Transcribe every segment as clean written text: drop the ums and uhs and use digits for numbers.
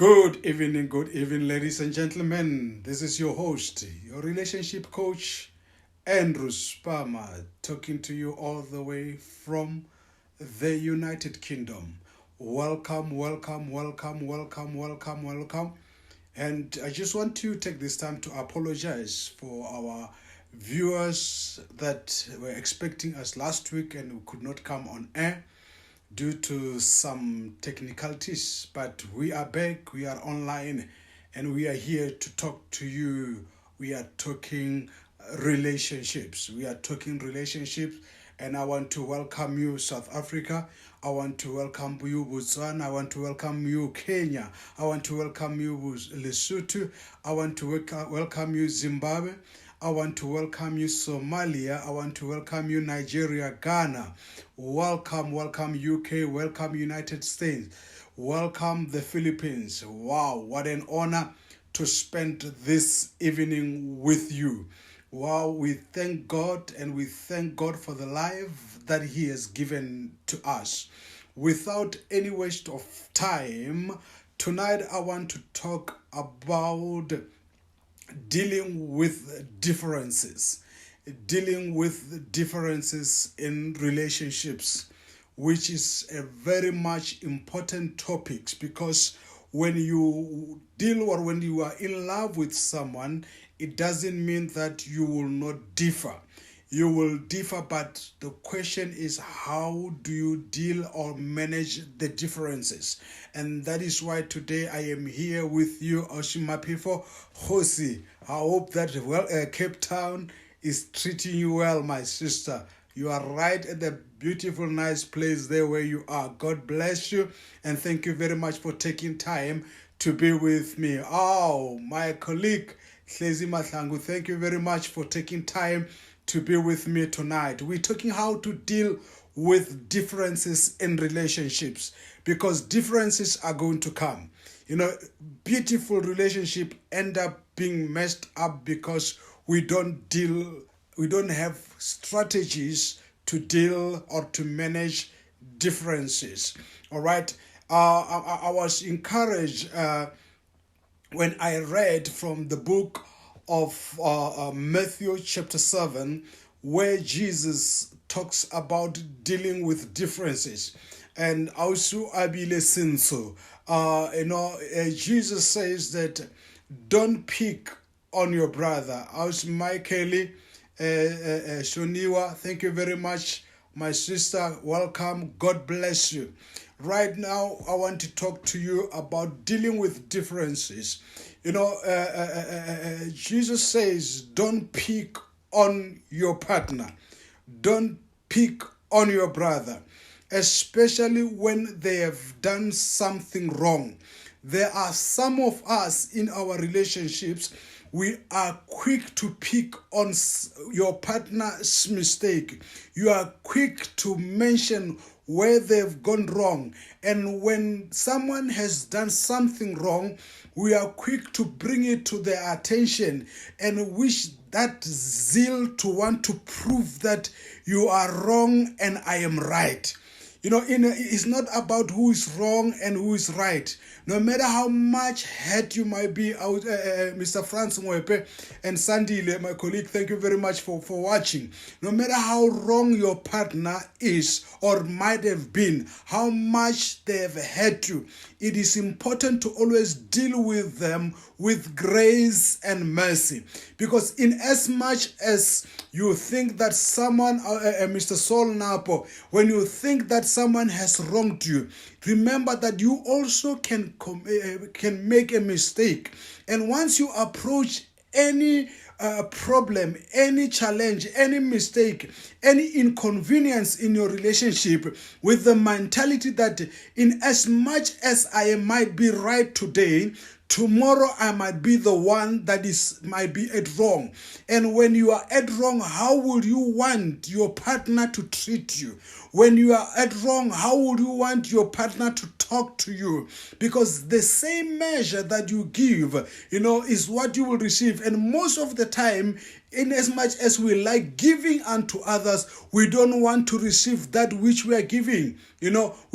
Good evening, ladies and gentlemen. This is your host, your relationship coach, Andrew Spama, talking to you all the way from the United Kingdom. Welcome. And I just want to take this time to apologize for our viewers that were expecting us last week and we could not come on air due to some technicalities, but we are back, we are online, and we are here to talk to you. We are talking relationships. And I want to welcome you, South Africa. I want to welcome you, Botswana. I want to welcome you, Kenya. I want to welcome you, Lesotho. I want to welcome you, Zimbabwe. I want to welcome you, Somalia. I want to welcome you, Nigeria, Ghana. Welcome, UK. Welcome, United States. Welcome, the Philippines. Wow, what an honor to spend this evening with you. Wow, we thank God and we thank God for the life that He has given to us. Without any waste of time, tonight I want to talk about dealing with differences in relationships, which is a very much important topic, because when you deal or when you are in love with someone, it doesn't mean that you will not differ. You will differ, but the question is, how do you deal or manage the differences? And that is why today I am here with you, Oshimapifo Hosi. I hope that Cape Town is treating you well, my sister. You are right at the beautiful, nice place there where you are. God bless you, and thank you very much for taking time to be with me. Oh, my colleague, Hlezi Mahlangu, thank you very much for taking time to be with me tonight. We're talking how to deal with differences in relationships, because differences are going to come. Beautiful relationship end up being messed up because we don't have strategies to deal or to manage differences. All right. I was encouraged when I read from the book of Matthew chapter 7, where Jesus talks about dealing with differences. And also Abile Sinso, Jesus says that don't pick on your brother. Aus Michael Shoniwa, thank you very much, my sister. Welcome. God bless you. Right now, I want to talk to you about dealing with differences. Jesus says, don't pick on your partner. Don't pick on your brother, especially when they have done something wrong. There are some of us in our relationships, we are quick to pick on your partner's mistake. You are quick to mention where they've gone wrong. And when someone has done something wrong, we are quick to bring it to their attention and wish that zeal to want to prove that you are wrong and I am right. It's not about who is wrong and who is right. No matter how much hurt you might be out, Mr. Franz Mwepe and Sandile, my colleague, thank you very much for watching. No matter how wrong your partner is or might have been, how much they have hurt you, it is important to always deal with them with grace and mercy. Because in as much as you think that someone, Mr. Saul Napo, when you think that someone has wronged you, remember that you also can make a mistake. And once you approach any problem, any challenge, any mistake, any inconvenience in your relationship with the mentality that in as much as I might be right today, tomorrow I might be the one that might be at wrong. And when you are at wrong, how would you want your partner to treat you? When you are at wrong, how would you want your partner to talk to you? Because the same measure that you give, is what you will receive. And most of the time, in as much as we like giving unto others, we don't want to receive that which we are giving. We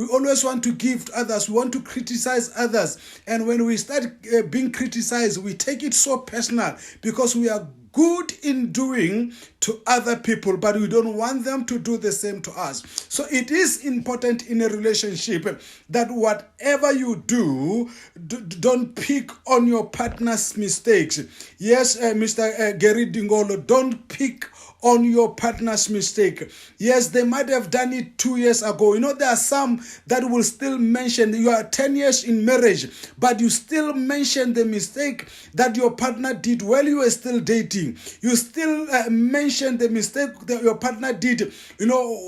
always want to give to others. We want to criticize others. And when we start being criticized, we take it so personal because we are good in doing to other people, but we don't want them to do the same to us. So it is important in a relationship that whatever you do, don't pick on your partner's mistakes. Yes, Mr. Gary Dingolo, don't pick on your partner's mistake. Yes, they might have done it 2 years ago. There are some that will still mention, you are 10 years in marriage, but you still mention the mistake that your partner did while you were still dating. You still mention the mistake that your partner did,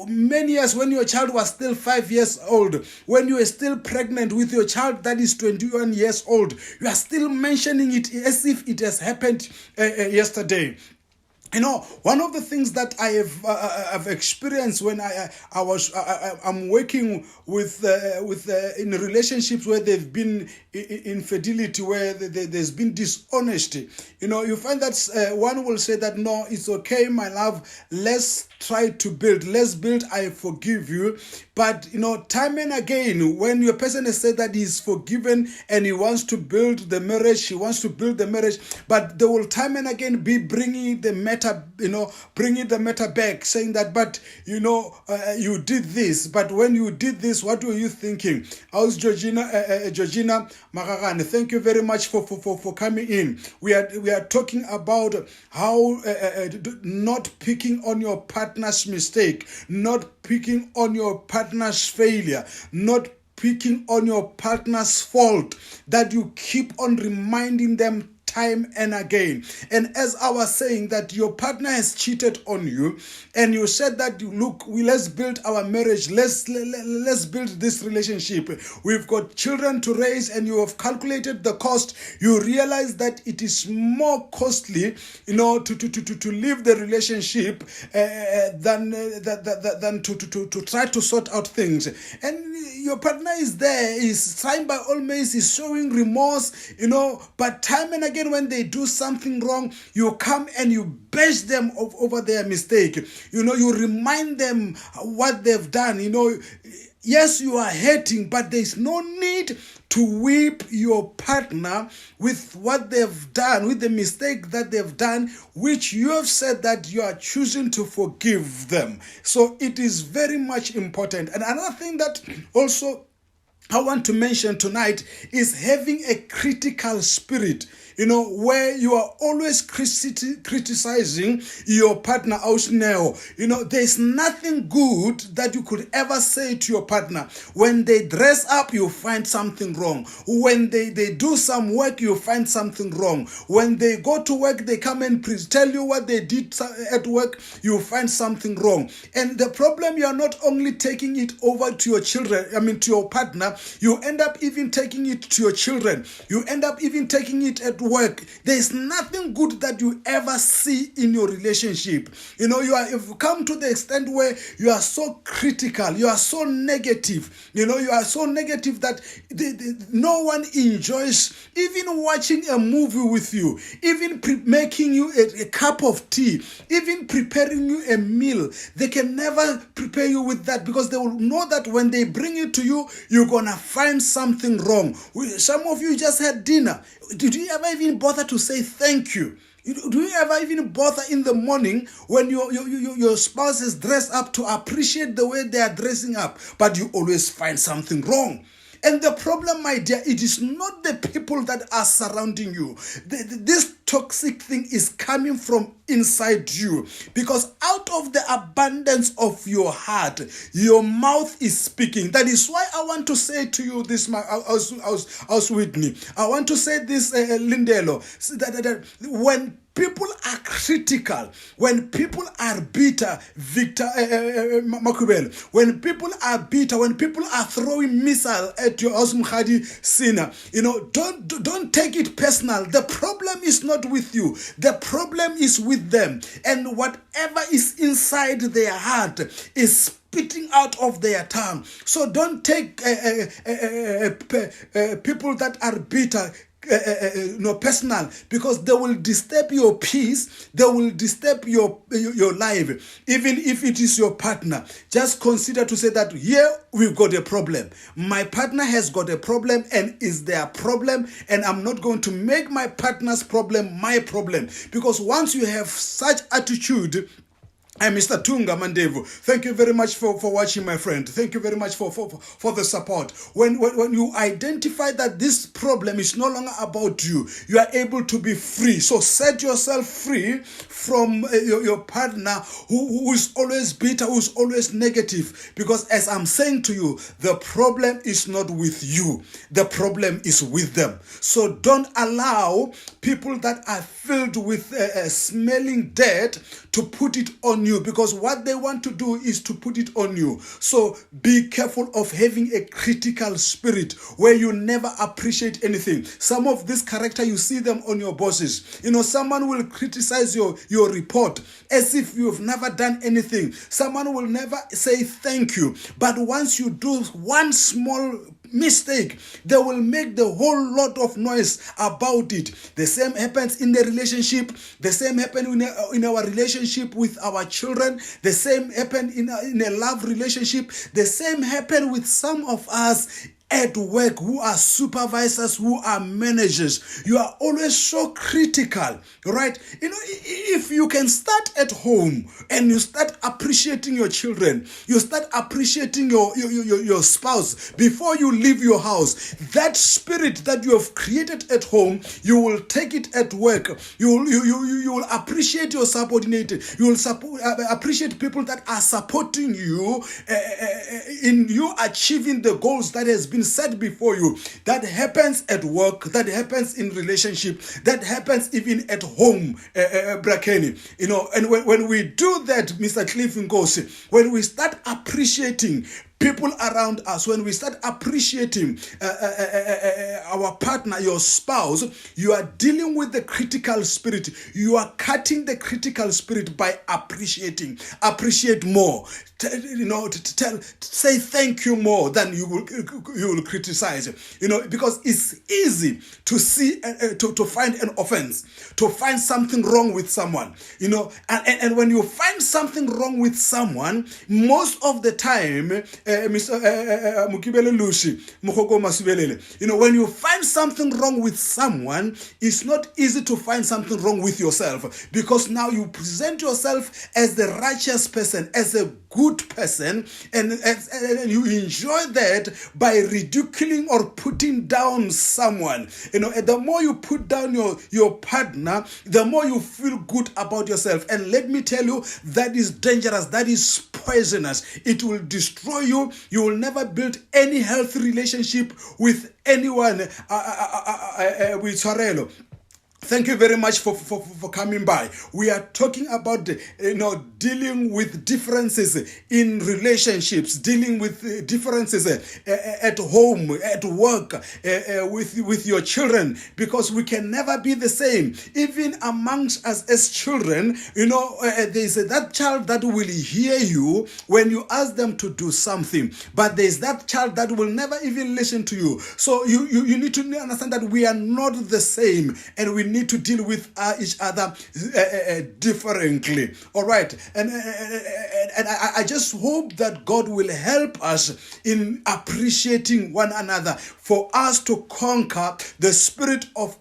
many years when your child was still 5 years old, when you were still pregnant with your child that is 21 years old. You are still mentioning it as if it has happened yesterday. One of the things that I have experienced when I'm working with in relationships where they've been infidelity, where there's been dishonesty. You find that one will say that, no, it's okay, my love, let's try to build. Let's build, I forgive you. But, time and again, when your person has said that he's forgiven and he wants to build the marriage, he wants to build the marriage, but they will time and again be bringing the matter back, saying that, but, you did this. But when you did this, what were you thinking? How's Georgina Magagane? Thank you very much for coming in. We are talking about how not picking on your partner's mistake, not picking on your partner's failure, not picking on your partner's fault, that you keep on reminding them time and again. And as I was saying, that your partner has cheated on you, and you said that, look, let's build our marriage, let's build this relationship. We've got children to raise, and you have calculated the cost. You realize that it is more costly, to leave the relationship than to try to sort out things. And your partner is there, is trying by all means, is showing remorse, but time and again, when they do something wrong, you come and you bash them over their mistake. You remind them what they've done. Yes, you are hurting, but there's no need to whip your partner with what they've done, with the mistake that they've done, which you have said that you are choosing to forgive them. So it is very much important. And another thing that also I want to mention tonight is having a critical spirit, where you are always criticizing your partner. There's nothing good that you could ever say to your partner. When they dress up, you find something wrong. When they do some work, you find something wrong. When they go to work, they come and tell you what they did at work, you find something wrong. And the problem, you are not only taking it over to your children, to your partner, you end up even taking it to your children. You end up even taking it at work. There's nothing good that you ever see in your relationship. You've come to the extent where you are so critical, you are so negative. You are so negative that no one enjoys even watching a movie with you, even making you a cup of tea, even preparing you a meal. They can never prepare you with that, because they will know that when they bring it to you, you're gonna find something wrong. Some of you just had dinner. Did you ever even bother to say thank you? Do you ever even bother in the morning when your spouse is dressed up to appreciate the way they are dressing up, but you always find something wrong? And the problem, my dear, it is not the people that are surrounding you. This toxic thing is coming from inside you, because out of the abundance of your heart, your mouth is speaking. That is why I want to say to you this, House Whitney. I want to say this, Lindelo, that when people are critical, when people are bitter, Victor Makubel, when people are bitter, when people are throwing missile at your Osmkhadi sinner, don't take it personal. The problem is not with you. The problem is with them. And whatever is inside their heart is spitting out of their tongue. So don't take people that are bitter, personal, because they will disturb your peace, they will disturb your life. Even if it is your partner, just consider to say that here we've got a problem. My partner has got a problem and is their problem, and I'm not going to make my partner's problem my problem. Because once you have such attitude, I'm Mr. Tunga Mandevu. Thank you very much for watching, my friend. Thank you very much for the support. When you identify that this problem is no longer about you, you are able to be free. So set yourself free from your partner who is always bitter, who is always negative. Because as I'm saying to you, the problem is not with you. The problem is with them. So don't allow people that are filled with smelling dirt to put it on you, because what they want to do is to put it on you. So be careful of having a critical spirit where you never appreciate anything. Some of this character, you see them on your bosses. Someone will criticize your report as if you've never done anything. Someone will never say thank you. But once you do one small mistake, they will make the whole lot of noise about it. The same happens in the relationship. The same happens in our relationship with our children. The same happens in a love relationship. The same happens with some of us at work, who are supervisors, who are managers. You are always so critical, right? If you can start at home and you start appreciating your children, you start appreciating your spouse before you leave your house, that spirit that you have created at home, you will take it at work. You will appreciate your subordinate. You will appreciate people that are supporting you in you achieving the goals that has been set before you. That happens at work, that happens in relationship, that happens even at home, Brakeni. And when we do that, Mr. Cliff Nkosi, when we start appreciating people around us, when we start appreciating our partner, your spouse, you are dealing with the critical spirit. You are cutting the critical spirit by appreciating. Appreciate more. Say thank you more than you will criticize. Because it's easy to see to find an offense, to find something wrong with someone. And when you find something wrong with someone, most of the time, Mr. Mukibele Lushi, Mukoko Masibelele, when you find something wrong with someone, it's not easy to find something wrong with yourself, because now you present yourself as the righteous person, as a good person, and you enjoy that by ridiculing or putting down someone. And the more you put down your partner, the more you feel good about yourself. And let me tell you, that is dangerous. That is poisonous. It will destroy you. You will never build any healthy relationship with anyone. With Sorelo. Thank you very much for coming by. We are talking about dealing with differences in relationships, dealing with differences at home, at work, with your children, because we can never be the same. Even amongst us as children, there's that child that will hear you when you ask them to do something, but there's that child that will never even listen to you. So you need to understand that we are not the same, and we need to deal with each other differently. All right, and I just hope that God will help us in appreciating one another, for us to conquer the spirit of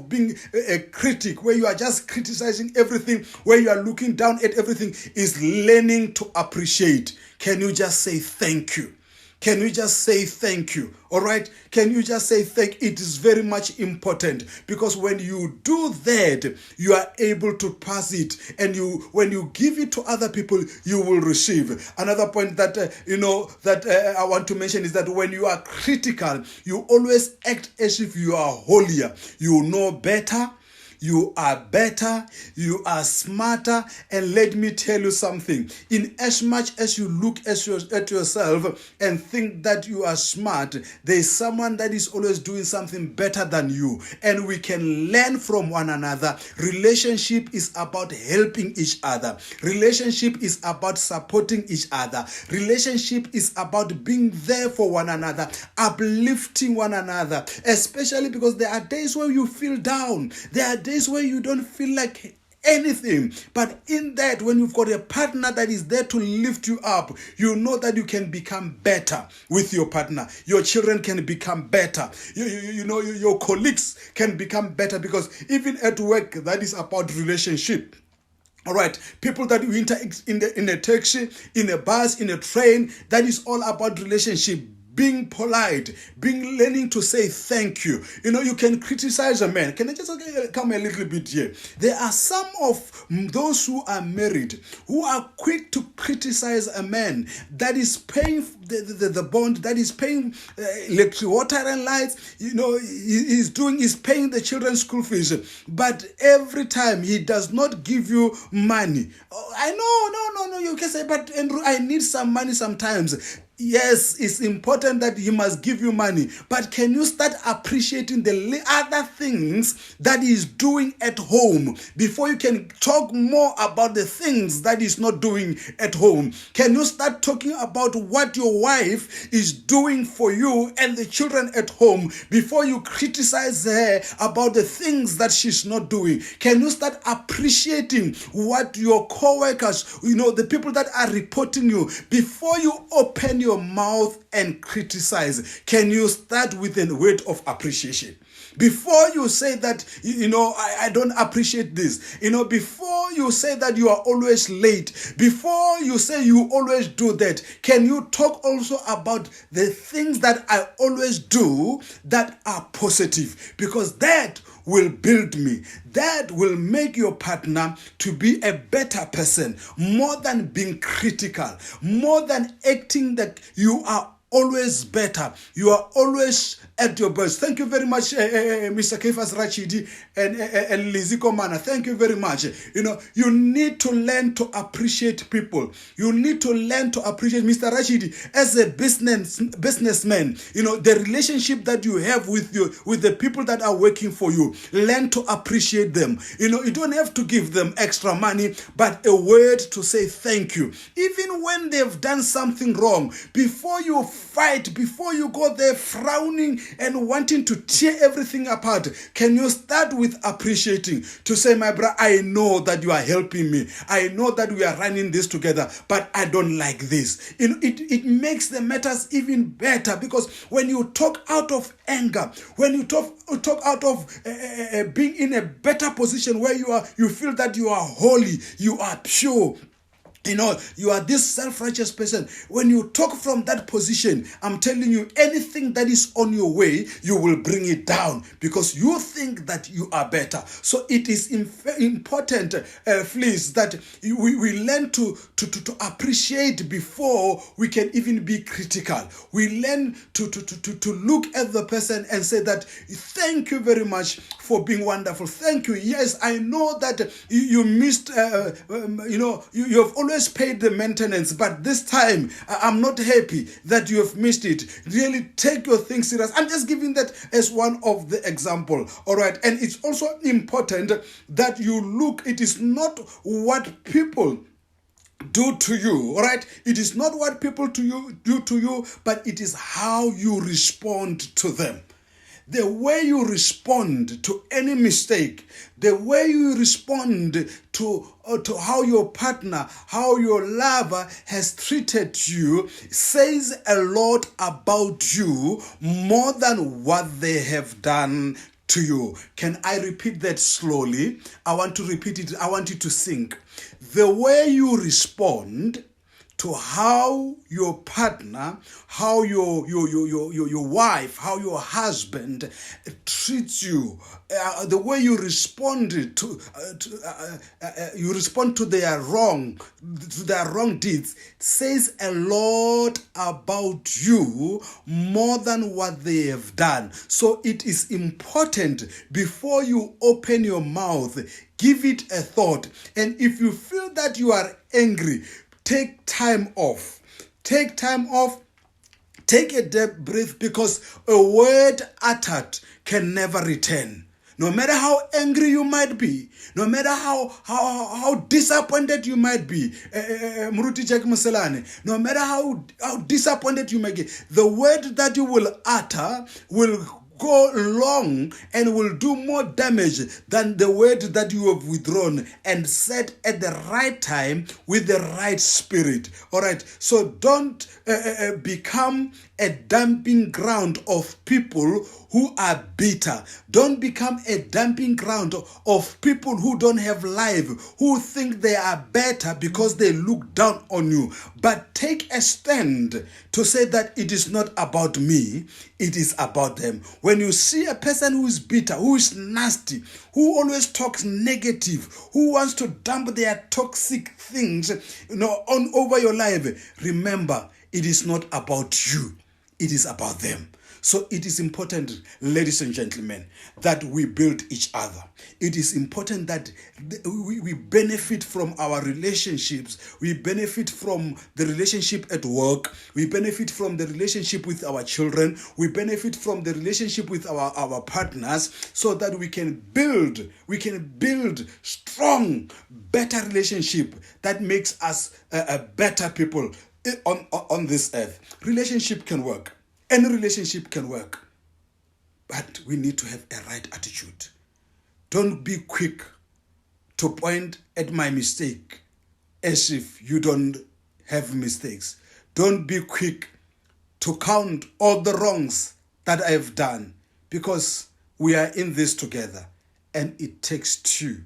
being a critic, where you are just criticizing everything, where you are looking down at everything. Is learning to appreciate. Can you just say thank you? Can you just say thank you? All right? Can you just say thank you? It is very much important, because when you do that, you are able to pass it. And when you give it to other people, you will receive. Another point that, I want to mention is that when you are critical, you always act as if you are holier. You know better. you are better, you are smarter, and let me tell you something. In as much as you look at yourself and think that you are smart, there is someone that is always doing something better than you, and we can learn from one another. Relationship is about helping each other. Relationship is about supporting each other. Relationship is about being there for one another, uplifting one another, especially because there are days where you feel down. There are days where you don't feel like anything, but in that, when you've got a partner that is there to lift you up, you know that you can become better with your partner. Your children can become better. You know, your colleagues can become better, because even at work, that is about relationship. All right, people that you interact in a taxi, in a bus, in a train, that is all about relationship. Being polite, learning to say thank you. You know, you can criticize a man. Can I just come a little bit here? There are some of those who are married who are quick to criticize a man that is paying the bond, that is paying electric, water and lights. You know, he's paying the children's school fees, but every time he does not give you money. Oh, I know, no. You can say, but Andrew, I need some money sometimes. Yes, it's important that he must give you money, but can you start appreciating the other things that he's doing at home before you can talk more about the things that he's not doing at home? Can you start talking about what your wife is doing for you and the children at home before you criticize her about the things that she's not doing? Can you start appreciating what your co-workers, you know, the people that are reporting you, before you open your mouth and criticize? Can you start with a word of appreciation? Before you say that, you know, I don't appreciate this, you know, before you say that you are always late, before you say you always do that, can you talk also about the things that I always do that are positive? Because that will build me. That will make your partner to be a better person, more than being critical, more than acting that you are always better. You are always at your best. Thank you very much, Mr. Kefas Rachidi and Lizzie Komana. Thank you very much. You know, you need to learn to appreciate people. You need to learn to appreciate Mr. Rachidi as a businessman. You know, the relationship that you have with the people that are working for you. Learn to appreciate them. You know, you don't have to give them extra money, but a word to say thank you. Even when they've done something wrong, before you fight, before you go there frowning and wanting to tear everything apart, can you start with appreciating, to say, my brother, I know that you are helping me. I know that we are running this together, but I don't like this. You know, it makes the matters even better, because when you talk out of anger, when you talk out of being in a better position where you feel that you are holy, you are pure, you know, you are this self-righteous person. When you talk from that position, I'm telling you, anything that is on your way, you will bring it down, because you think that you are better. So it is important, please, that we learn to appreciate before we can even be critical. We learn to look at the person and say that, thank you very much for being wonderful. Thank you. Yes, I know that you missed, you have always paid the maintenance, but this time I'm not happy that you have missed it. Really take your things serious. I'm just giving that as one of the example. All right. And it's also important that you look, it is not what people do to you, all right? It is not what people do to you, but it is how you respond to them. The way you respond to any mistake, the way you respond to how your partner, how your lover has treated you, says a lot about you, more than what they have done to you. Can I repeat that slowly? I want to repeat it. I want you to think. The way you respond to how your partner, how your wife, how your husband treats you, the way you respond you respond to their wrong deeds, says a lot about you more than what they have done. So it is important, before you open your mouth, give it a thought. And if you feel that you are angry, take time off. Take time off. Take a deep breath, because a word uttered can never return. No matter how angry you might be, no matter how disappointed you might be, Muruti Jack Muselane, no matter how disappointed you might get, the word that you will utter will go long and will do more damage than the word that you have withdrawn and said at the right time with the right spirit. All right, so don't become a dumping ground of people who are bitter. Don't become a dumping ground of people who don't have life, who think they are better because they look down on you. But take a stand to say that it is not about me, it is about them. When you see a person who is bitter, who is nasty, who always talks negative, who wants to dump their toxic things, on over your life, remember, it is not about you, it is about them. So it is important, ladies and gentlemen, that we build each other. It is important that we benefit from our relationships. We benefit from the relationship at work. We benefit from the relationship with our children. We benefit from the relationship with our partners, so that we can build strong, better relationship that makes us a better people on this earth. Relationship can work. Any relationship can work, but we need to have a right attitude. Don't be quick to point at my mistake as if you don't have mistakes. Don't be quick to count all the wrongs that I have done, because we are in this together, and it takes two,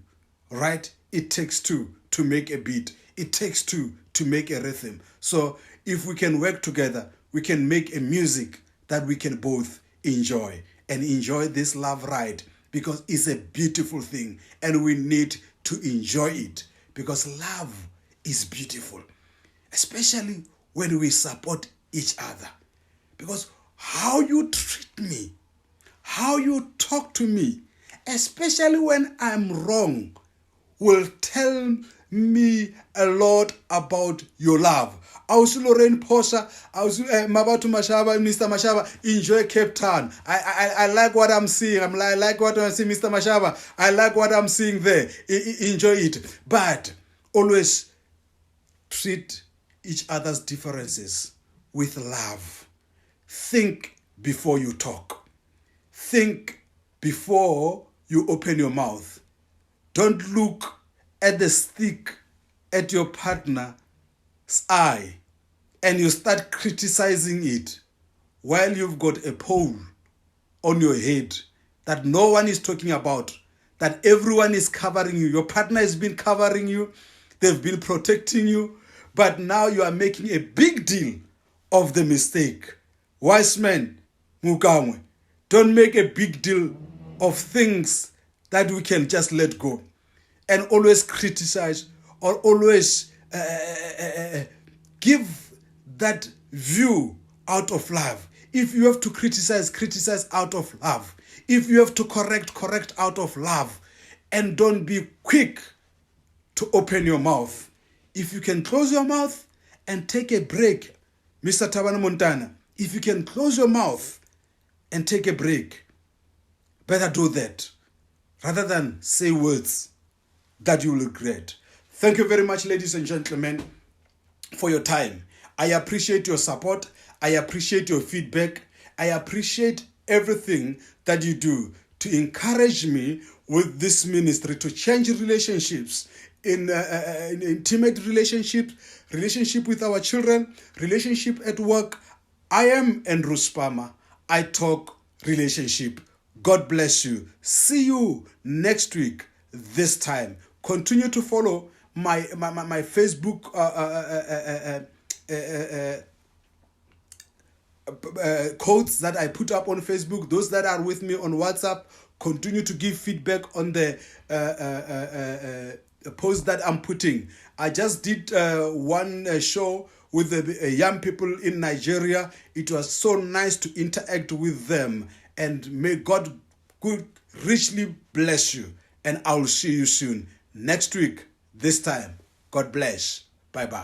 right? It takes two to make a beat. It takes two to make a rhythm. So if we can work together, we can make a music that we can both enjoy this love ride, because it's a beautiful thing and we need to enjoy it, because love is beautiful, especially when we support each other. Because how you treat me, how you talk to me, especially when I'm wrong, will tell me a lot about your love. Ausi Lorraine Posha, Ausi Mabatu Mashaba, Mr. Mashaba, enjoy Cape Town. I like what I'm seeing. I like what I'm seeing, Mr. Mashaba. I like what I'm seeing there. Enjoy it. But always treat each other's differences with love. Think before you talk. Think before you open your mouth. Don't look at the stick at your partner's eye and you start criticizing it while you've got a pole on your head that no one is talking about, that everyone is covering you. Your partner has been covering you, they've been protecting you, but now you are making a big deal of the mistake. Wise man, Mukamwe, don't make a big deal of things that we can just let go, and always criticize or always give that view out of love. If you have to criticize, criticize out of love. If you have to correct, correct out of love. And don't be quick to open your mouth. If you can close your mouth and take a break, Mr. Tabana Montana, if you can close your mouth and take a break, better do that rather than say words that you will regret. Thank you very much, ladies and gentlemen, for your time. I appreciate your support. I appreciate your feedback. I appreciate everything that you do to encourage me with this ministry to change relationships in intimate relationships, relationship with our children, relationship at work. I am Andrew Spama. I talk relationship. God bless you. See you next week, this time. Continue to follow my Facebook quotes that I put up on Facebook. Those that are with me on WhatsApp, continue to give feedback on the post that I'm putting. I just did one show with the young people in Nigeria. It was so nice to interact with them, and may God richly bless you. And I'll see you soon next week, this time. God bless. Bye-bye.